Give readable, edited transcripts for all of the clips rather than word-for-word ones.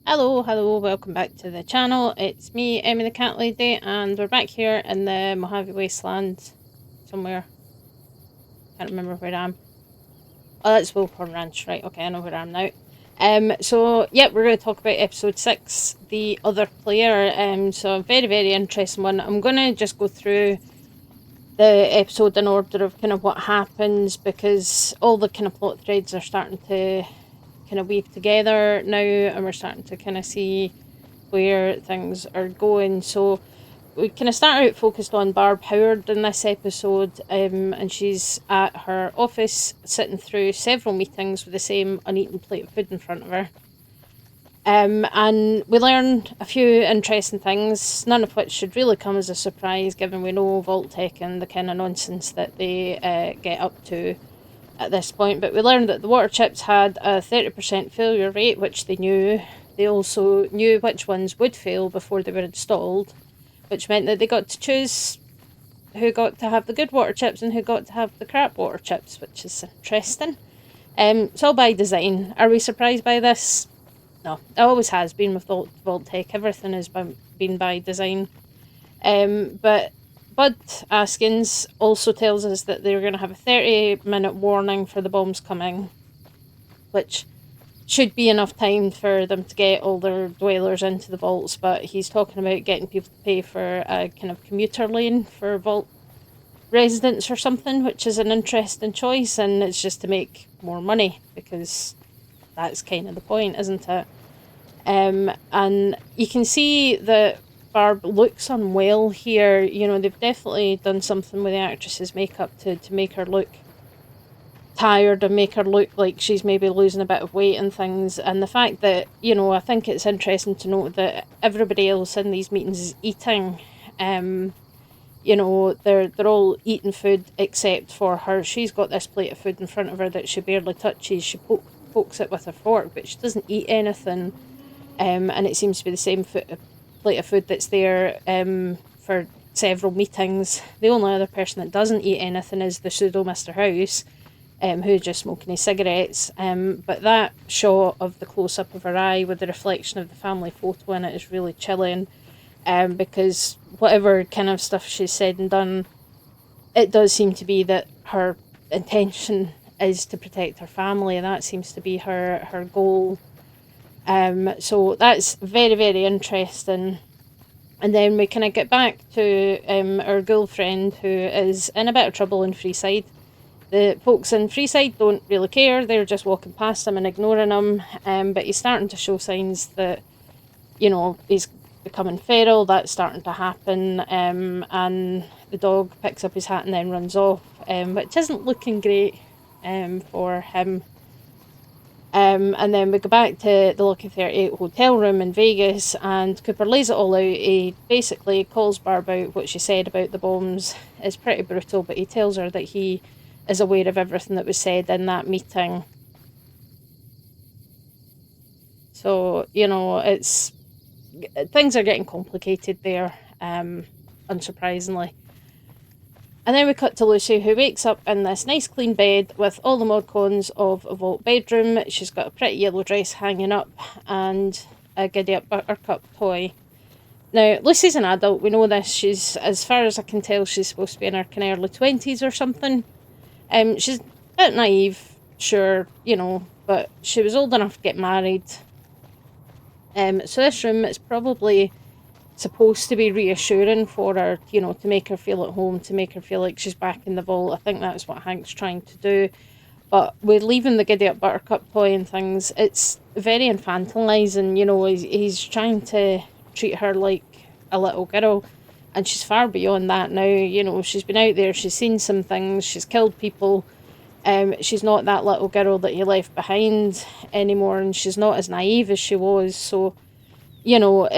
Hello, welcome back to the channel. It's me, Emmy the Cat Lady, and we're back here in the Mojave Wasteland somewhere. Can't remember where I am. Oh, that's Wilcorn Ranch, right? Okay, I know where I am now. We're going to talk about episode 6, The Other Player. So a very, very interesting one. I'm going to just go through the episode in order of kind of what happens because all the kind of plot threads are starting to kind of weave together now, and we're starting to kind of see where things are going. So we kind of start out focused on Barb Howard in this episode, and she's at her office sitting through several meetings with the same uneaten plate of food in front of her. And we learn a few interesting things, none of which should really come as a surprise given we know Vault-Tec and the kind of nonsense that they get up to at this point. But we learned that the water chips had a 30% failure rate, which they knew. They also knew which ones would fail before they were installed, which meant that they got to choose who got to have the good water chips and who got to have the crap water chips, which is interesting. It's all by design. Are we surprised by this? No, it always has been with Vault-Tec. Everything has been by design. But Bud Askins also tells us that they're going to have a 30-minute warning for the bombs coming, which should be enough time for them to get all their dwellers into the vaults, but he's talking about getting people to pay for a kind of commuter lane for vault residents or something, which is an interesting choice, and it's just to make more money because that's kind of the point, isn't it? And you can see that Barb looks unwell here. You know, they've definitely done something with the actress's makeup to make her look tired and make her look like she's maybe losing a bit of weight and things. And the fact that, you know, I think it's interesting to note that everybody else in these meetings is eating. You know, they're all eating food except for her. She's got this plate of food in front of her that she barely touches. She pokes it with her fork, but she doesn't eat anything. And it seems to be the same plate of food that's there for several meetings. The only other person that doesn't eat anything is the pseudo Mr. House, who's just smoking his cigarettes. But that shot of the close-up of her eye with the reflection of the family photo in it is really chilling, because whatever kind of stuff she's said and done, it does seem to be that her intention is to protect her family, and that seems to be her goal. So that's very, very interesting. And then we kind of get back to our girlfriend who is in a bit of trouble in Freeside. The folks in Freeside don't really care, they're just walking past him and ignoring him, but he's starting to show signs that, you know, he's becoming feral. That's starting to happen, and the dog picks up his hat and then runs off, which isn't looking great for him. And then we go back to the Lucky 38 hotel room in Vegas, and Cooper lays it all out. He basically calls Barb out. What she said about the bombs is pretty brutal, but he tells her that he is aware of everything that was said in that meeting. So, you know, things are getting complicated there, unsurprisingly. And then we cut to Lucy, who wakes up in this nice clean bed with all the mod cons of a vault bedroom. She's got a pretty yellow dress hanging up and a Giddy Up Buttercup toy. Now, Lucy's an adult, we know this. She's, as far as I can tell, she's supposed to be in her kind of early 20s or something. She's a bit naive, sure, you know, but she was old enough to get married. So this room is probably supposed to be reassuring for her, you know, to make her feel at home, to make her feel like she's back in the vault. I think that's what Hank's trying to do. But with leaving the Giddy Up Buttercup toy and things, it's very infantilizing, you know. He's trying to treat her like a little girl, and she's far beyond that now. You know, she's been out there, she's seen some things, she's killed people. She's not that little girl that he left behind anymore, and she's not as naive as she was. So, you know,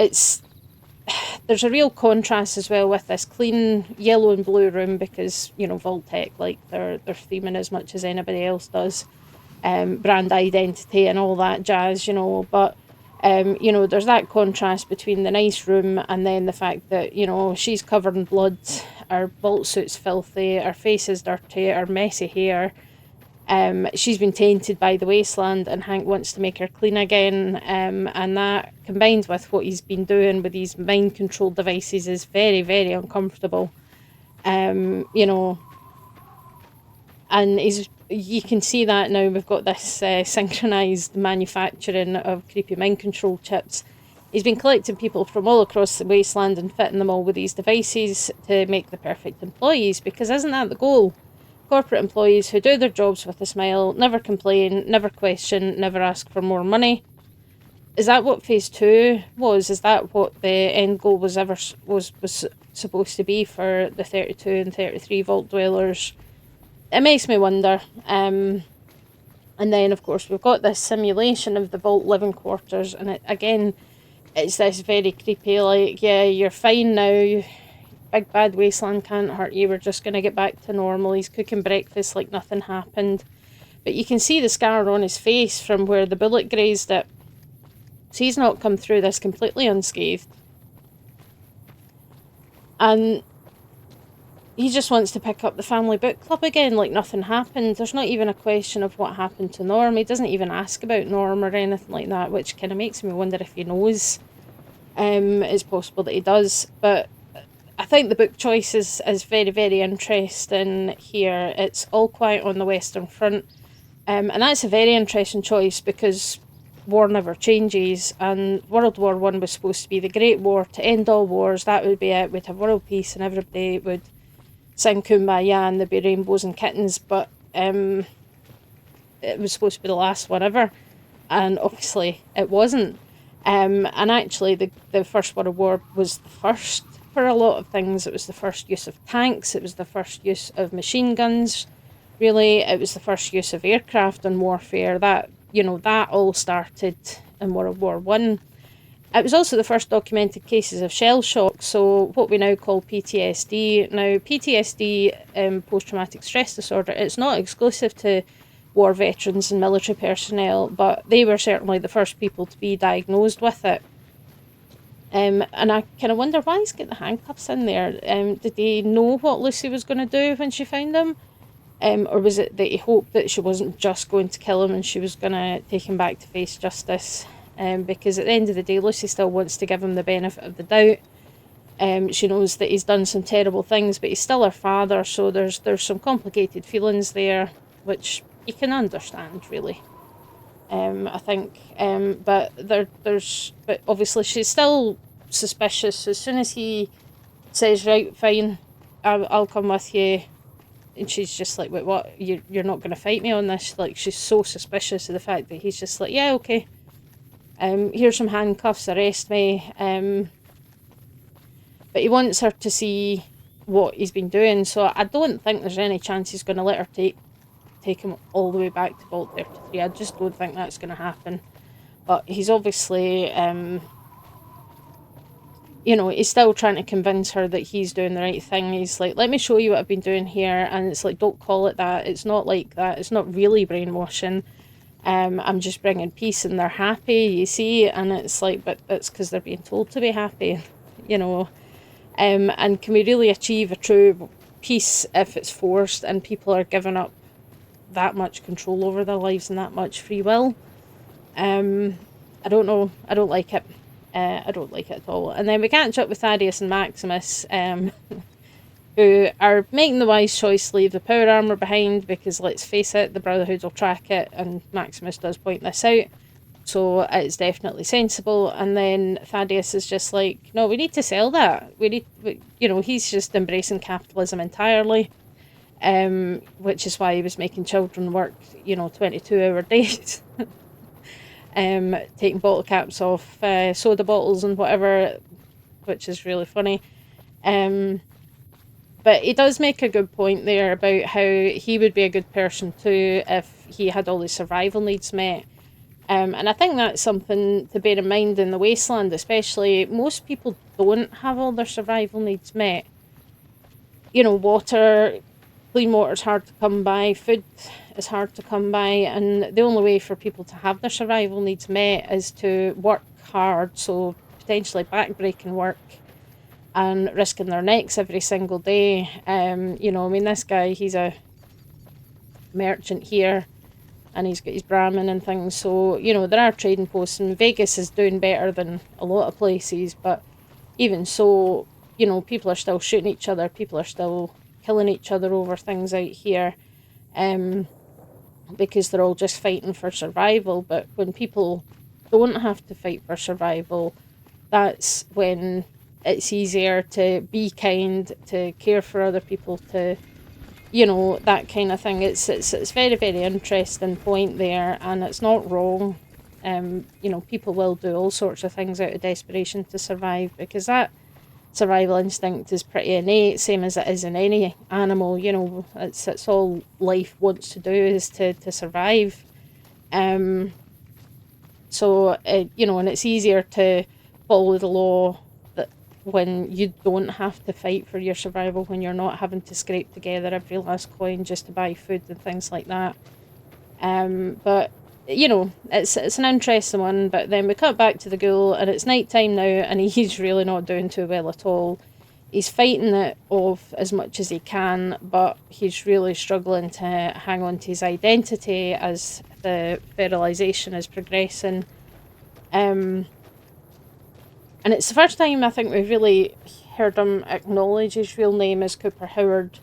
there's a real contrast as well with this clean yellow and blue room because, you know, Vault-Tec, like, they're theming as much as anybody else does. Brand identity and all that jazz, you know. But, you know, there's that contrast between the nice room and then the fact that, you know, she's covered in blood, her vault suit's filthy, her face is dirty, her messy hair. She's been tainted by the wasteland, and Hank wants to make her clean again. And that, combined with what he's been doing with these mind control devices, is very, very uncomfortable. You know, and you can see that now we've got this synchronized manufacturing of creepy mind control chips. He's been collecting people from all across the wasteland and fitting them all with these devices to make the perfect employees, because isn't that the goal? Corporate employees who do their jobs with a smile, never complain, never question, never ask for more money. Is that what phase 2 was? Is that what the end goal was supposed to be for the 32 and 33 vault dwellers? It makes me wonder. And then, of course, we've got this simulation of the vault living quarters, and it's this very creepy, like, yeah, you're fine now. Big bad wasteland can't hurt you. We're just going to get back to normal. He's cooking breakfast like nothing happened. But you can see the scar on his face from where the bullet grazed it. So he's not come through this completely unscathed. And he just wants to pick up the family book club again like nothing happened. There's not even a question of what happened to Norm. He doesn't even ask about Norm or anything like that, which kind of makes me wonder if he knows. It's possible that he does. But I think the book choice is very, very interesting here. It's All Quiet on the Western Front. And that's a very interesting choice because war never changes, and World War I was supposed to be the Great War to end all wars. That would be it. We'd have world peace and everybody would sing Kumbaya and there'd be rainbows and kittens, but it was supposed to be the last one ever, and obviously it wasn't. And actually the First World War was the first for a lot of things. It was the first use of tanks, it was the first use of machine guns, really. It was the first use of aircraft and warfare. That all started in World War One. It was also the first documented cases of shell shock, so what we now call PTSD. Now, PTSD, post-traumatic stress disorder, it's not exclusive to war veterans and military personnel, but they were certainly the first people to be diagnosed with it. And I kind of wonder why he's got the handcuffs in there. Did he know what Lucy was going to do when she found him? Or was it that he hoped that she wasn't just going to kill him and she was going to take him back to face justice? Because at the end of the day, Lucy still wants to give him the benefit of the doubt. She knows that he's done some terrible things, but he's still her father, so there's some complicated feelings there, which you can understand, really. I think, but but obviously she's still suspicious. As soon as he says, right, fine, I'll come with you, and she's just like, wait, what? You're not going to fight me on this? Like, she's so suspicious of the fact that he's just like, yeah, okay. Here's some handcuffs, arrest me. But he wants her to see what he's been doing, so I don't think there's any chance he's going to let her take him all the way back to Vault 33. I just don't think that's going to happen. But he's obviously, he's still trying to convince her that he's doing the right thing. He's like, let me show you what I've been doing here. And it's like, don't call it that. It's not like that. It's not really brainwashing. I'm just bringing peace and they're happy, you see. And it's like, but it's because they're being told to be happy, And can we really achieve a true peace if it's forced and people are giving up that much control over their lives and that much free will? I don't know. I don't like it. I don't like it at all. And then we catch up with Thaddeus and Maximus, who are making the wise choice to leave the power armor behind because, let's face it, the Brotherhood will track it, and Maximus does point this out, so it's definitely sensible. And then Thaddeus is just like, no, we need to sell that. He's just embracing capitalism entirely, which is why he was making children work, 22-hour days. Taking bottle caps off soda bottles and whatever, which is really funny. But he does make a good point there about how he would be a good person too if he had all his survival needs met. And I think that's something to bear in mind in the wasteland, especially. Most people don't have all their survival needs met. Water, clean water is hard to come by, food is hard to come by, and the only way for people to have their survival needs met is to work hard, so potentially backbreaking work and risking their necks every single day. This guy, he's a merchant here, and he's got his Brahmin and things. So, you know, there are trading posts, and Vegas is doing better than a lot of places, but even so, you know, people are still shooting each other, people are still killing each other over things out here, because they're all just fighting for survival. But when people don't have to fight for survival, that's when it's easier to be kind, to care for other people, to, you know, that kind of thing. It's very, very interesting point there, and it's not wrong. You know, people will do all sorts of things out of desperation to survive, because that survival instinct is pretty innate, same as it is in any animal. You know, it's all life wants to do is to survive. So you know, and it's easier to follow the law that when you don't have to fight for your survival, when you're not having to scrape together every last coin just to buy food and things like that. But you know, it's an interesting one. But then we cut back to the ghoul, and it's night time now, and he's really not doing too well at all. He's fighting it off as much as he can, but he's really struggling to hang on to his identity as the fertilization is progressing. And it's the first time I think we've really heard him acknowledge his real name as Cooper Howard,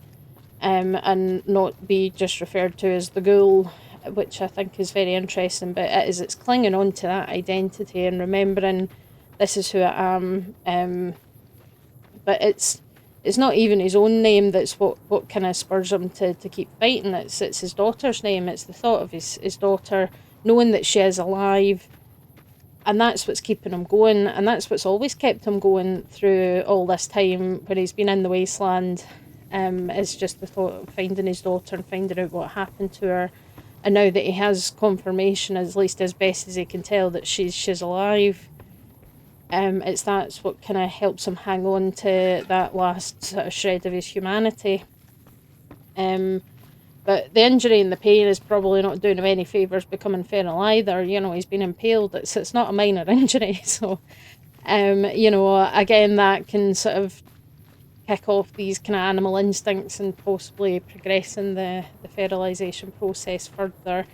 and not be just referred to as the ghoul, which I think is very interesting. But it's clinging on to that identity and remembering this is who I am. But it's not even his own name that's what kind of spurs him to keep fighting. It's his daughter's name. It's the thought of his daughter, knowing that she is alive, and that's what's keeping him going, and that's what's always kept him going through all this time when he's been in the wasteland. Is just the thought of finding his daughter and finding out what happened to her. And now that he has confirmation, at least as best as he can tell, that she's alive, that's what kind of helps him hang on to that last sort of shred of his humanity. But the injury and the pain is probably not doing him any favours becoming feral either. You know, he's been impaled. It's not a minor injury. So, you know, again, that can sort of kick off these kind of animal instincts and possibly progressing the fertilisation process further.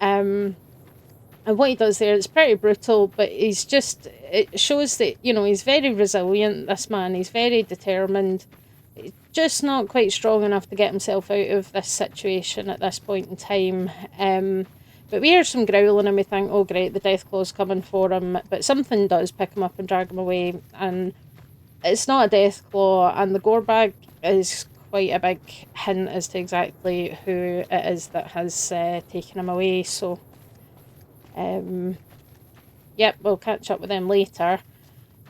And what he does there, it's pretty brutal, but it shows that, you know, he's very resilient, this man. He's very determined. He's just not quite strong enough to get himself out of this situation at this point in time. But we hear some growling and we think, oh great, the Deathclaw's coming for him. But something does pick him up and drag him away. And it's not a Deathclaw, and the gore bag is quite a big hint as to exactly who it is that has taken him away. So, yep, we'll catch up with them later.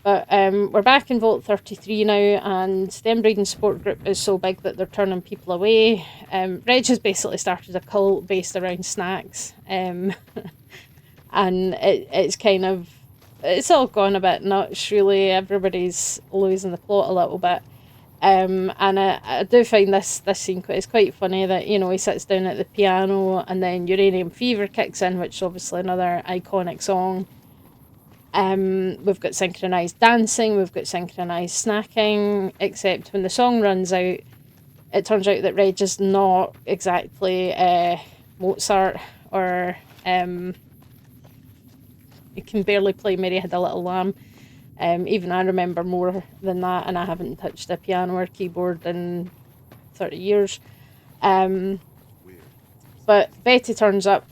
But we're back in Vault 33 now, and the inbreeding support group is so big that they're turning people away. Reg has basically started a cult based around snacks, and it's kind of, it's all gone a bit nuts, really. Everybody's losing the plot a little bit. And I do find this scene it's quite funny that, you know, he sits down at the piano and then Uranium Fever kicks in, which is obviously another iconic song. We've got synchronised dancing, we've got synchronised snacking, except when the song runs out, it turns out that Reg is not exactly Mozart, or he can barely play Mary Had a Little Lamb. Even I remember more than that, and I haven't touched a piano or keyboard in 30 years. But Betty turns up,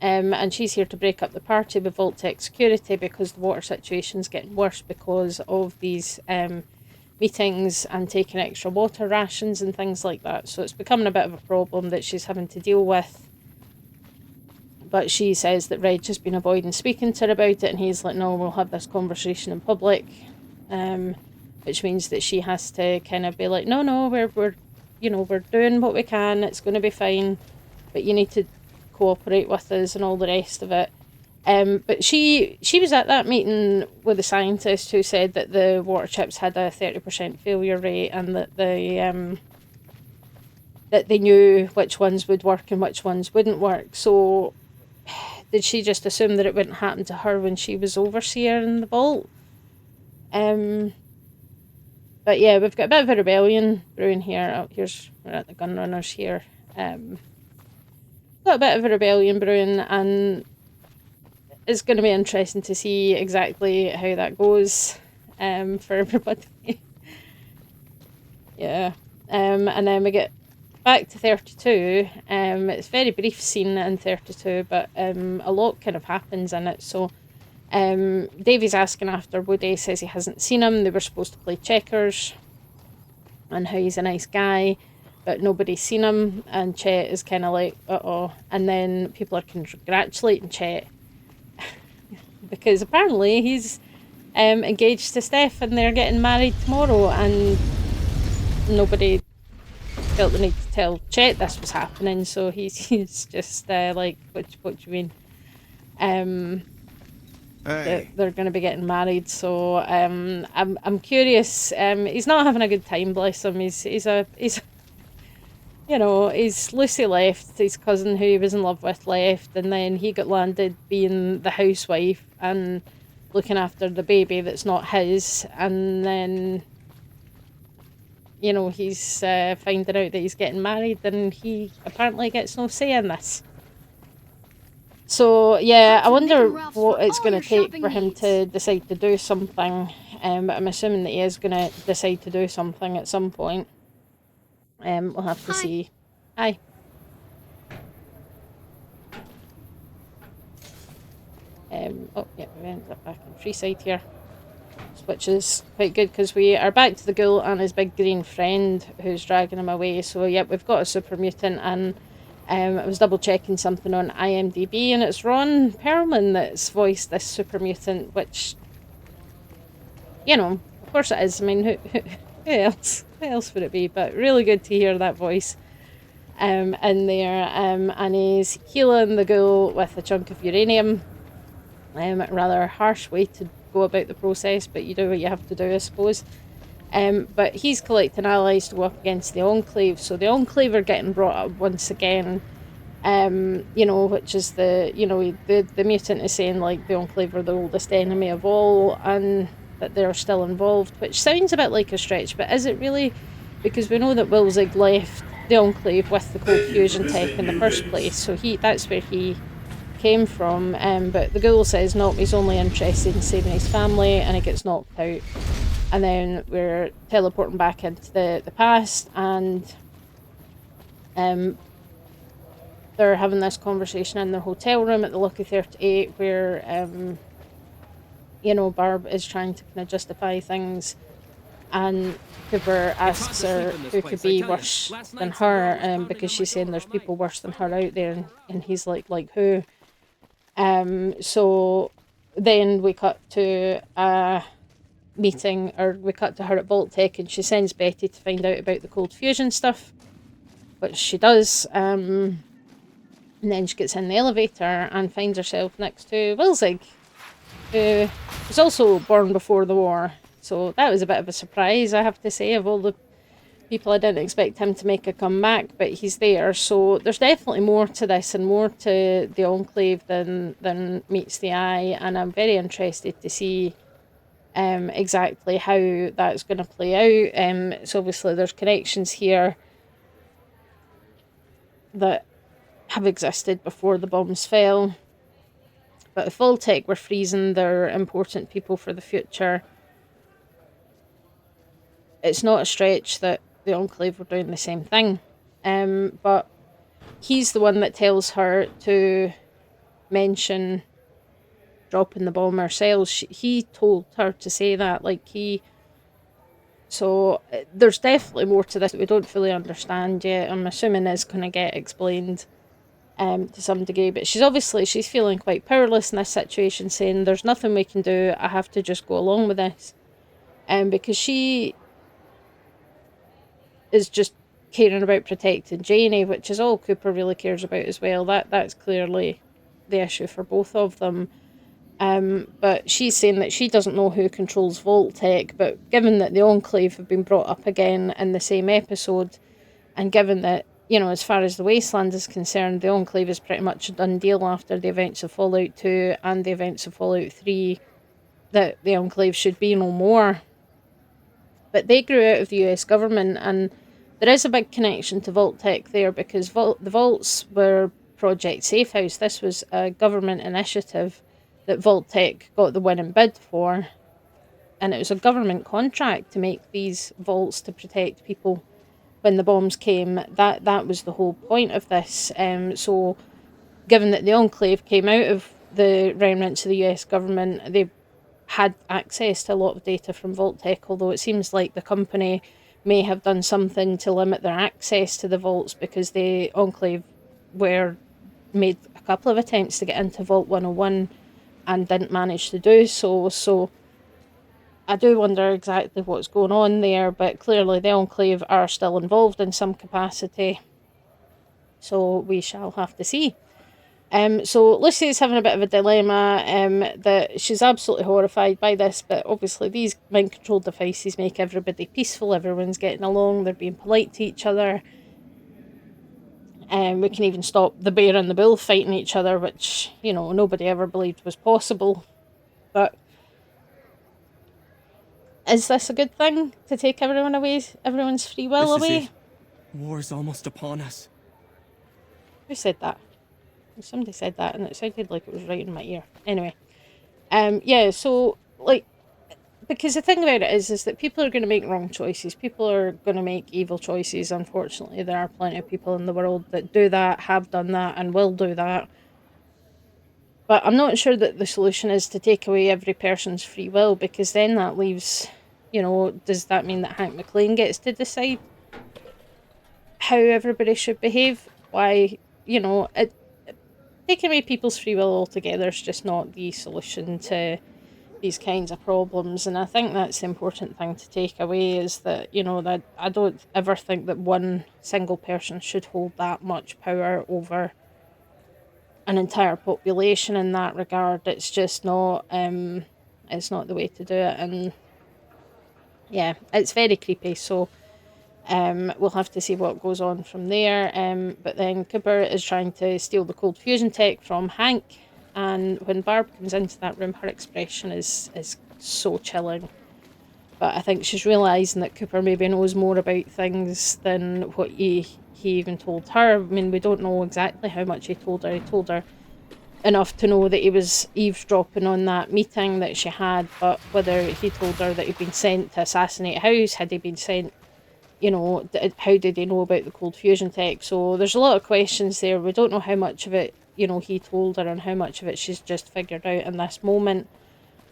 and she's here to break up the party with Vault-Tec security because the water situation's getting worse because of these meetings and taking extra water rations and things like that. So it's becoming a bit of a problem that she's having to deal with. But she says that Reg has been avoiding speaking to her about it, and he's like, no, we'll have this conversation in public, which means that she has to kind of be like, no, we're doing what we can, it's going to be fine, but you need to cooperate with us and all the rest of it. But she was at that meeting with the scientist who said that the water chips had a 30% failure rate, and that they knew which ones would work and which ones wouldn't work. So did she just assume that it wouldn't happen to her when she was overseer in the vault? But yeah, we've got a bit of a rebellion brewing here. We're at the Gunrunners here. got a bit of a rebellion brewing, and it's going to be interesting to see exactly how that goes for everybody. Yeah. And then we get back to 32. It's a very brief scene in 32, but a lot kind of happens in it. So Davey's asking after Woody, says he hasn't seen him. They were supposed to play checkers and how he's a nice guy, but nobody's seen him. And Chet is kind of like, uh-oh. And then people are congratulating Chet because apparently he's engaged to Steph and they're getting married tomorrow, and nobody felt the need to tell Chet this was happening, so he's just like, what do you mean? That they're going to be getting married. So I'm curious. He's not having a good time, bless him. He's he's Lucy left, his cousin who he was in love with left, and then he got landed being the housewife and looking after the baby that's not his, and then he's finding out that he's getting married, and he apparently gets no say in this. So yeah, I wonder what it's going to take for him to decide to do something. But I'm assuming that he is going to decide to do something at some point. We'll have to see. Hi. Oh yeah, we ended up back in Freeside here, which is quite good because we are back to the ghoul and his big green friend who's dragging him away. So yep, we've got a super mutant, and I was double checking something on IMDb, and it's Ron Perlman that's voiced this super mutant, which, of course it is. I mean, who else? Who else would it be? But really good to hear that voice in there. And he's healing the ghoul with a chunk of uranium. Rather harsh way to go about the process, but you do what you have to do, I suppose. But he's collecting allies to work against the Enclave. So the Enclave are getting brought up once again. Which is the mutant is saying like the Enclave are the oldest enemy of all, and that they're still involved, which sounds a bit like a stretch, but is it really? Because we know that Wilzig left the Enclave with the cold fusion tech in the first place, so that's where he came from. But the ghoul says no, he's only interested in saving his family, and he gets knocked out. And then we're teleporting back into the past, and they're having this conversation in their hotel room at the Lucky 38, where Barb is trying to kind of justify things, and Cooper asks her who could be worse than her, because she's saying there's people worse than her out there, and he's like who? So then we cut to a meeting, or we cut to her at Vault-Tec, and she sends Betty to find out about the cold fusion stuff, which she does. And then she gets in the elevator and finds herself next to Wilzig, who was also born before the war. So that was a bit of a surprise, I have to say. Of all the people, I didn't expect him to make a comeback, but he's there. So there's definitely more to this and more to the Enclave than meets the eye, and I'm very interested to see exactly how that's going to play out. So obviously there's connections here that have existed before the bombs fell. But if Vault-Tec were freezing their important people for the future, it's not a stretch that the Enclave were doing the same thing. But he's the one that tells her to mention dropping the bomb ourselves. He told her to say that. So there's definitely more to this that we don't fully understand yet. I'm assuming is going to get explained to some degree, but she's feeling quite powerless in this situation, saying there's nothing we can do, I have to just go along with this, because she is just caring about protecting Janie, which is all Cooper really cares about as well. That's clearly the issue for both of them. But she's saying that she doesn't know who controls Vault-Tec, but given that the Enclave have been brought up again in the same episode, and given that, as far as the Wasteland is concerned, the Enclave is pretty much a done deal after the events of Fallout 2 and the events of Fallout 3, that the Enclave should be no more. But they grew out of the US government, and there is a big connection to Vault-Tec there, because the Vaults were Project Safe House. This was a government initiative that Vault-Tec got the winning bid for, and it was a government contract to make these vaults to protect people when the bombs came. That was the whole point of this. So given that the Enclave came out of the remnants of the US government, they had access to a lot of data from Vault-Tec, although it seems like the company may have done something to limit their access to the vaults, because the Enclave made a couple of attempts to get into Vault 101 and didn't manage to do so. So I do wonder exactly what's going on there, but clearly the Enclave are still involved in some capacity. So we shall have to see. So Lucy's having a bit of a dilemma, that she's absolutely horrified by this, but obviously these mind control devices make everybody peaceful, everyone's getting along, they're being polite to each other. We can even stop the bear and the bull fighting each other, which, you know, nobody ever believed was possible. But is this a good thing, to take everyone away, everyone's free will away? War is almost upon us. Who said that? Somebody said that, and it sounded like it was right in my ear. Anyway, yeah, so, like, because the thing about it is that people are going to make wrong choices. People are going to make evil choices, unfortunately. There are plenty of people in the world that do that, have done that, and will do that. But I'm not sure that the solution is to take away every person's free will, because then that leaves, you know, does that mean that Hank McLean gets to decide how everybody should behave? Why, you know, taking away people's free will altogether is just not the solution to these kinds of problems. And I think that's the important thing to take away, is that, you know, that I don't ever think that one single person should hold that much power over an entire population in that regard. It's just not, it's not the way to do it. And yeah, it's very creepy. So we'll have to see what goes on from there. But then Cooper is trying to steal the cold fusion tech from Hank, and when Barb comes into that room, her expression is so chilling. But I think she's realising that Cooper maybe knows more about things than what he even told her. I mean, we don't know exactly how much he told her. He told her enough to know that he was eavesdropping on that meeting that she had, but whether he told her that he'd been sent to assassinate House, had he been sent, you know, how did he know about the cold fusion tech? So there's a lot of questions there. We don't know how much of it, you know, he told her and how much of it she's just figured out in this moment.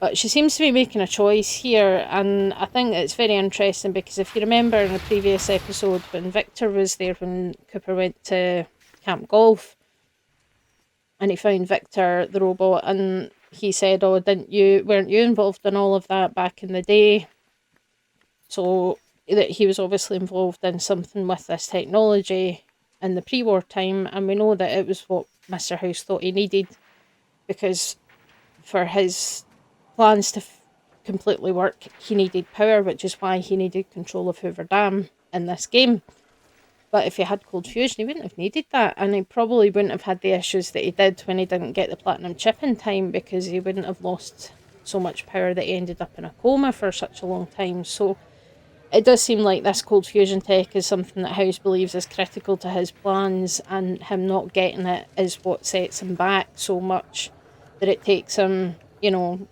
But she seems to be making a choice here, and I think it's very interesting, because if you remember in the previous episode when Victor was there, when Cooper went to Camp Golf, and he found Victor the robot, and he said, oh, weren't you involved in all of that back in the day? So that he was obviously involved in something with this technology in the pre-war time, and we know that it was what Mr. House thought he needed, because for his plans to completely work, he needed power, which is why he needed control of Hoover Dam in this game. But if he had cold fusion, he wouldn't have needed that, and he probably wouldn't have had the issues that he did when he didn't get the platinum chip in time, because he wouldn't have lost so much power that he ended up in a coma for such a long time. So it does seem like this cold fusion tech is something that House believes is critical to his plans, and him not getting it is what sets him back so much, that it takes him, you know,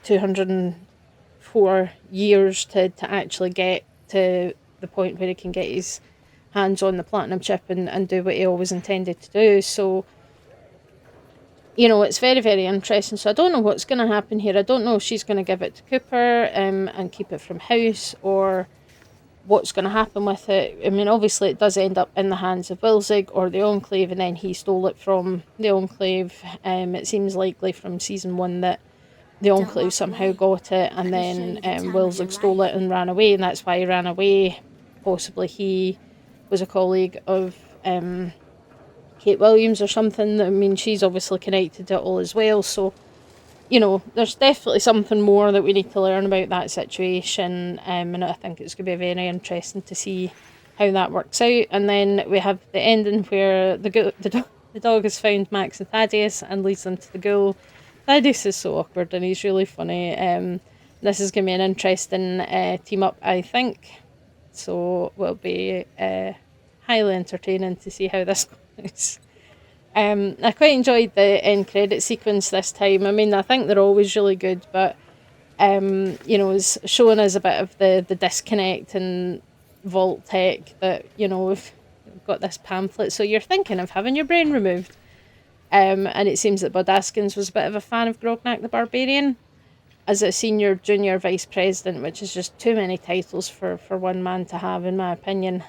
204 years to actually get to the point where he can get his hands on the platinum chip and do what he always intended to do. So, you know, it's very, very interesting. So I don't know what's going to happen here. I don't know if she's going to give it to Cooper and keep it from House, or what's going to happen with it. I mean, obviously it does end up in the hands of Wilzig or the Enclave, and then he stole it from the Enclave. It seems likely from season 1 that the Enclave somehow got it, and then Wilzig stole it and ran away, and that's why he ran away. Possibly he was a colleague of Kate Williams or something. I mean, she's obviously connected to it all as well. So, you know, there's definitely something more that we need to learn about that situation. And I think it's going to be very interesting to see how that works out. And then we have the ending where the dog has found Max and Thaddeus and leads them to the ghoul. Thaddeus is so awkward and he's really funny. This is going to be an interesting team up, I think. So will be highly entertaining to see how this goes. I quite enjoyed the end credit sequence this time. I mean, I think they're always really good, but it's showing us a bit of the disconnect in Vault Tech that, we've got this pamphlet, so you're thinking of having your brain removed. And it seems that Bud Askins was a bit of a fan of Grognak the Barbarian as a senior, junior vice president, which is just too many titles for one man to have, in my opinion.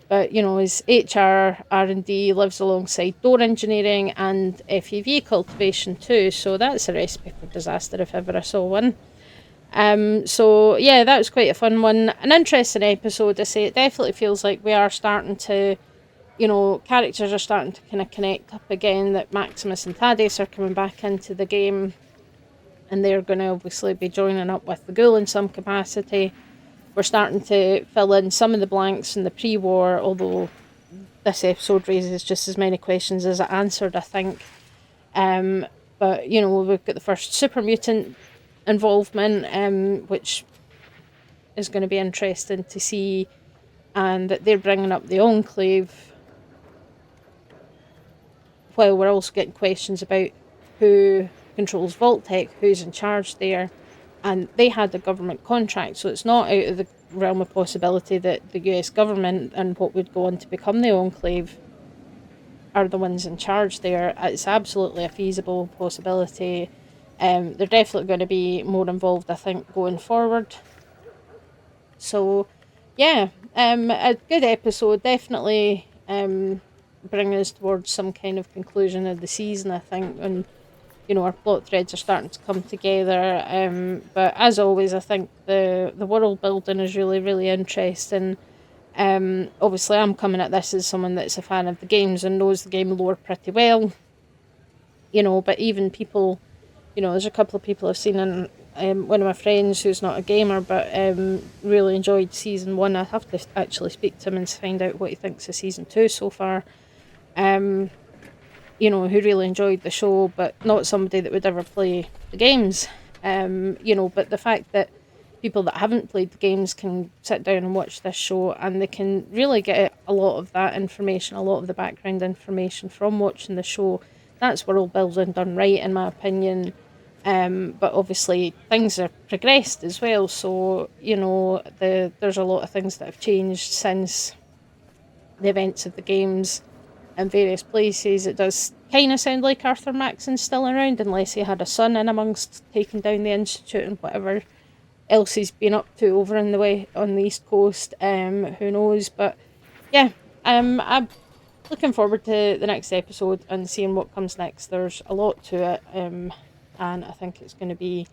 But his HR, R&D lives alongside door engineering and FEV cultivation too, so that's a recipe for disaster if ever I saw one. So yeah, that was quite a fun one, an interesting episode. I say it definitely feels like we are starting to, characters are starting to kind of connect up again. That Maximus and Thaddeus are coming back into the game, and they're going to obviously be joining up with the Ghoul in some capacity. We're starting to fill in some of the blanks in the pre-war, although this episode raises just as many questions as it answered, I think. But, we've got the first super mutant involvement, which is going to be interesting to see, and that they're bringing up the Enclave, while we're also getting questions about who controls Vault-Tec, who's in charge there. And they had a government contract, so it's not out of the realm of possibility that the US government and what would go on to become the Enclave are the ones in charge there. It's absolutely a feasible possibility. They're definitely going to be more involved, I think, going forward. So, yeah, a good episode. Definitely bring us towards some kind of conclusion of the season, I think, and our plot threads are starting to come together. But as always, I think the world building is really, really interesting. Obviously, I'm coming at this as someone that's a fan of the games and knows the game lore pretty well. But even people, there's a couple of people I've seen, and one of my friends who's not a gamer but really enjoyed season 1. I have to actually speak to him and find out what he thinks of season 2 so far. Who really enjoyed the show, but not somebody that would ever play the games. But the fact that people that haven't played the games can sit down and watch this show, and they can really get a lot of that information, a lot of the background information from watching the show. That's world building done right, in my opinion. But obviously things are progressed as well, so there's a lot of things that have changed since the events of the games in various places. It does kind of sound like Arthur Maxon's still around, unless he had a son in amongst taking down the Institute and whatever else he's been up to over in the way on the East Coast. Who knows? But yeah, I'm looking forward to the next episode and seeing what comes next. There's a lot to it, and I think it's going to be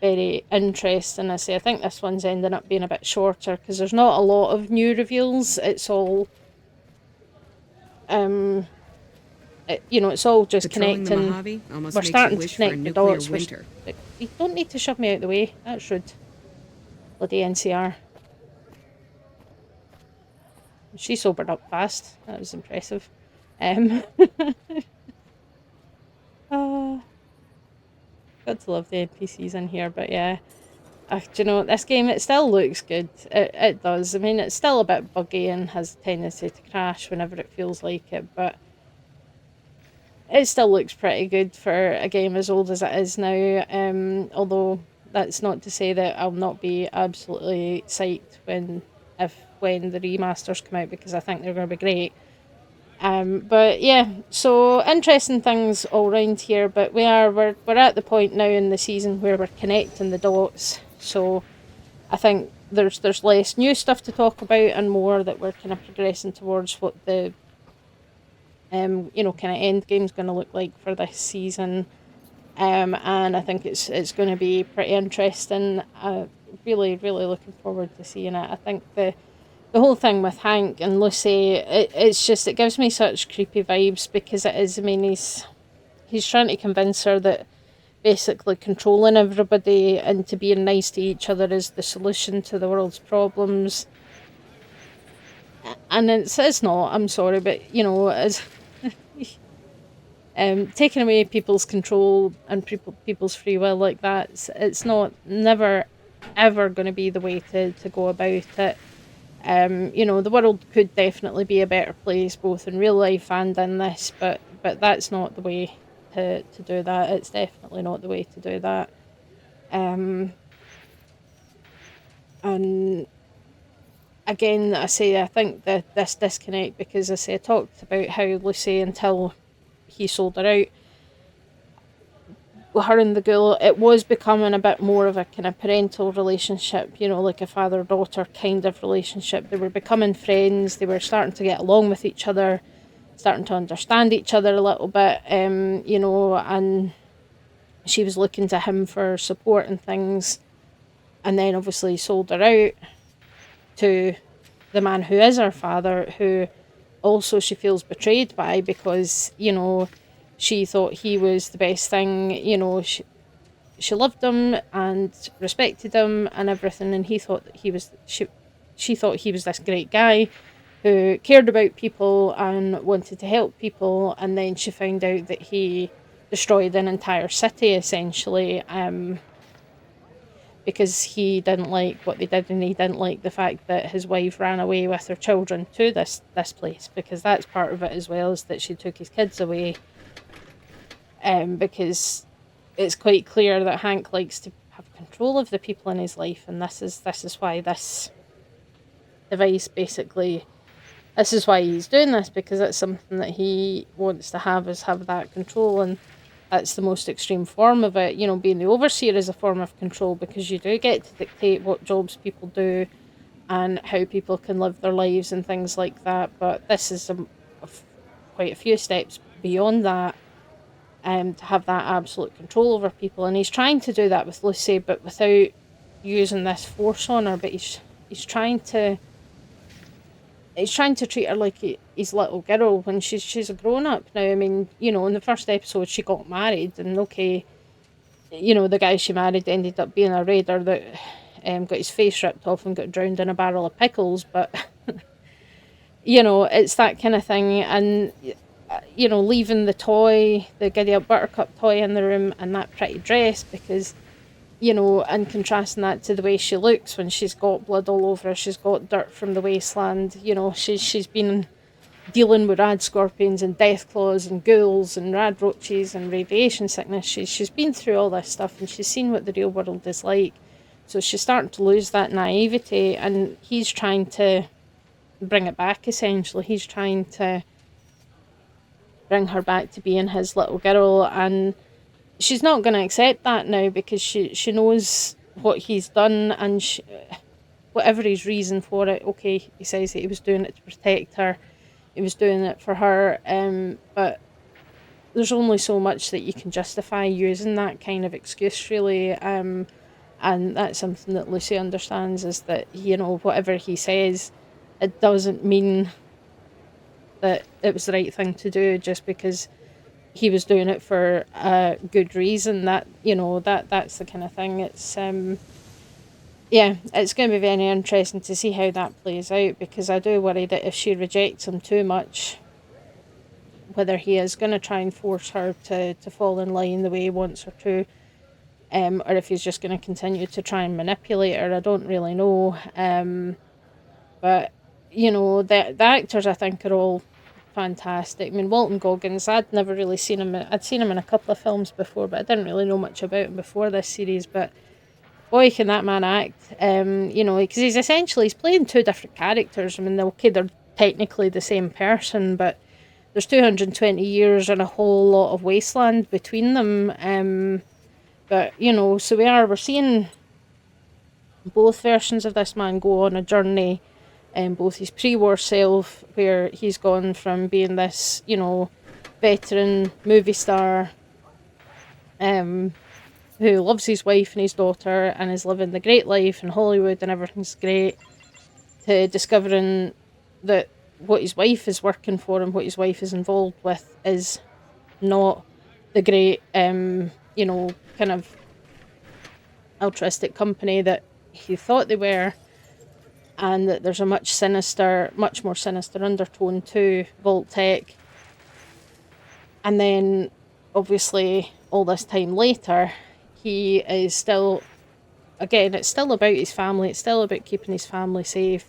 very interesting. I think this one's ending up being a bit shorter because there's not a lot of new reveals. It's all it's all just Patrolling the connecting. Mojave almost We're makes starting you to wish for a connect the nuclear dots. winter. You don't need to shove me out the way. That's rude. Bloody NCR. She sobered up fast. That was impressive. Got to love the NPCs in here, but yeah. This game, it still looks good. It does. I mean, it's still a bit buggy and has a tendency to crash whenever it feels like it, but it still looks pretty good for a game as old as it is now. Although that's not to say that I'll not be absolutely psyched when the remasters come out, because I think they're going to be great. But yeah, so interesting things all round here. But we're at the point now in the season where we're connecting the dots. So I think there's less new stuff to talk about and more that we're kind of progressing towards what the kind of end game's going to look like for this season. And I think it's going to be pretty interesting. Really, really looking forward to seeing it. I think the whole thing with Hank and Lucy, it gives me such creepy vibes, because it is, I mean, he's trying to convince her that basically controlling everybody and to being nice to each other is the solution to the world's problems. And it's not, I'm sorry, but, as taking away people's control and people's free will like that, it's never, ever going to be the way to go about it. The world could definitely be a better place, both in real life and in this, but that's not the way to do that. It's definitely not the way to do that. Um, and again, I think that this disconnect, because I talked about how Lucy, until he sold her out, with her and the girl, it was becoming a bit more of a kind of parental relationship, like a father daughter kind of relationship. They were becoming friends, they were starting to get along with each other, starting to understand each other a little bit, and she was looking to him for support and things. And then obviously sold her out to the man who is her father, who also she feels betrayed by, because, she thought he was the best thing, she loved him and respected him and everything, and he thought that she thought he was this great guy who cared about people and wanted to help people, and then she found out that he destroyed an entire city, essentially, because he didn't like what they did, and he didn't like the fact that his wife ran away with her children to this place, because that's part of it as well, is that she took his kids away, because it's quite clear that Hank likes to have control of the people in his life, and this is why this device, basically, this is why he's doing this, because it's something that he wants to have that control. And that's the most extreme form of it. Being the overseer is a form of control, because you do get to dictate what jobs people do and how people can live their lives and things like that. But this is quite a few steps beyond that, to have that absolute control over people. And he's trying to do that with Lucy, but without using this force on her. But he's trying to treat her like his little girl, when she's a grown up now. I mean, in the first episode she got married, and okay, the guy she married ended up being a raider that got his face ripped off and got drowned in a barrel of pickles. But it's that kind of thing. And leaving the Giddy Up Buttercup toy in the room, and that pretty dress, because and contrasting that to the way she looks when she's got blood all over her, she's got dirt from the wasteland, she's been dealing with rad scorpions and death claws and ghouls and rad roaches and radiation sickness. She's been through all this stuff, and she's seen what the real world is like. So she's starting to lose that naivety, and he's trying to bring it back, essentially. He's trying to bring her back to being his little girl, and she's not going to accept that now, because she knows what he's done, and whatever his reason for it, okay, he says that he was doing it to protect her, he was doing it for her, but there's only so much that you can justify using that kind of excuse, really, and that's something that Lucy understands, is that, whatever he says, it doesn't mean that it was the right thing to do just because he was doing it for a good reason. That's the kind of thing. It's it's going to be very interesting to see how that plays out, because I do worry that if she rejects him too much, whether he is going to try and force her to fall in line the way he wants her to, or if he's just going to continue to try and manipulate her. I don't really know. But the actors, I think, are all fantastic. I mean, Walton Goggins, I'd never really seen him. I'd seen him in a couple of films before, but I didn't really know much about him before this series. But boy, can that man act. Because he's playing two different characters. I mean, they're technically the same person, but there's 220 years and a whole lot of wasteland between them. But so we're seeing both versions of this man go on a journey, and both his pre-war self, where he's gone from being this, veteran movie star, who loves his wife and his daughter and is living the great life in Hollywood and everything's great, to discovering that what his wife is working for and what his wife is involved with is not the great, kind of altruistic company that he thought they were, and that there's a much more sinister undertone to Vault-Tec. And then, obviously, all this time later, he is still, again, it's still about his family, it's still about keeping his family safe,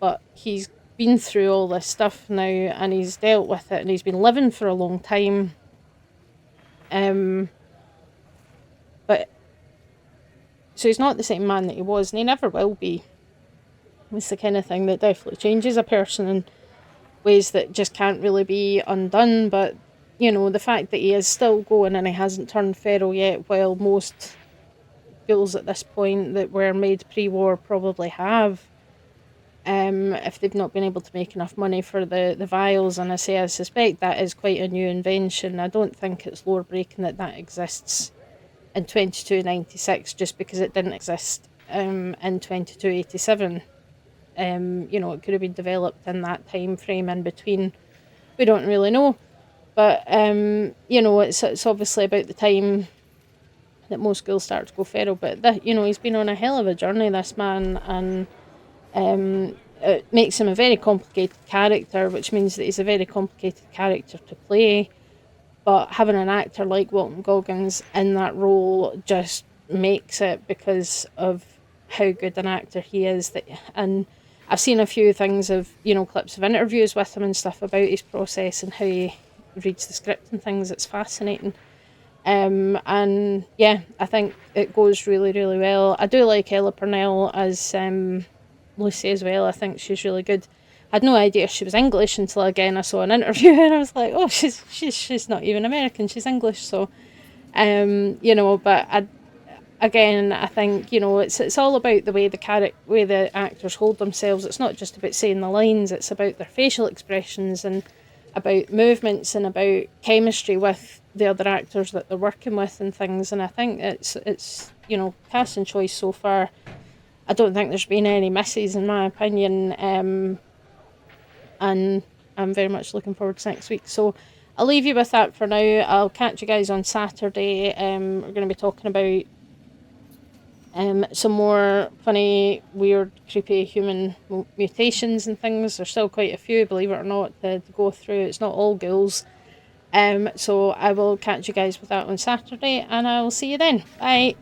but he's been through all this stuff now and he's dealt with it and he's been living for a long time. But so he's not the same man that he was, and he never will be. It's the kind of thing that definitely changes a person in ways that just can't really be undone. But you know, the fact that he is still going and he hasn't turned feral yet, while most ghouls at this point that were made pre-war probably have, if they've not been able to make enough money for the vials. And I suspect that is quite a new invention. I don't think it's lore breaking that exists in 2296 just because it didn't exist in 2287. You know, it could have been developed in that time frame in between. We don't really know. But, you know, it's obviously about the time that most ghouls start to go feral. But, you know, he's been on a hell of a journey, this man, and it makes him a very complicated character, which means that he's a very complicated character to play. But having an actor like Walton Goggins in that role just makes it, because of how good an actor he is. And I've seen a few things of, you know, clips of interviews with him and stuff about his process and how he reads the script and things. It's fascinating. And yeah, I think it goes really, really well. I do like Ella Purnell as Lucy as well. I think she's really good. I had no idea she was English until again I saw an interview and I was like, oh, she's not even American, she's English. So, you know, but I think, you know, it's all about the way the actors hold themselves. It's not just about saying the lines. It's about their facial expressions and about movements and about chemistry with the other actors that they're working with and things. And I think it's you know, casting choice so far. I don't think there's been any misses in my opinion. And I'm very much looking forward to next week. So I'll leave you with that for now. I'll catch you guys on Saturday. We're going to be talking about some more funny, weird, creepy human mutations and things. There's still quite a few, believe it or not, to go through. It's not all ghouls. So I will catch you guys with that on Saturday, and I will see you then. Bye.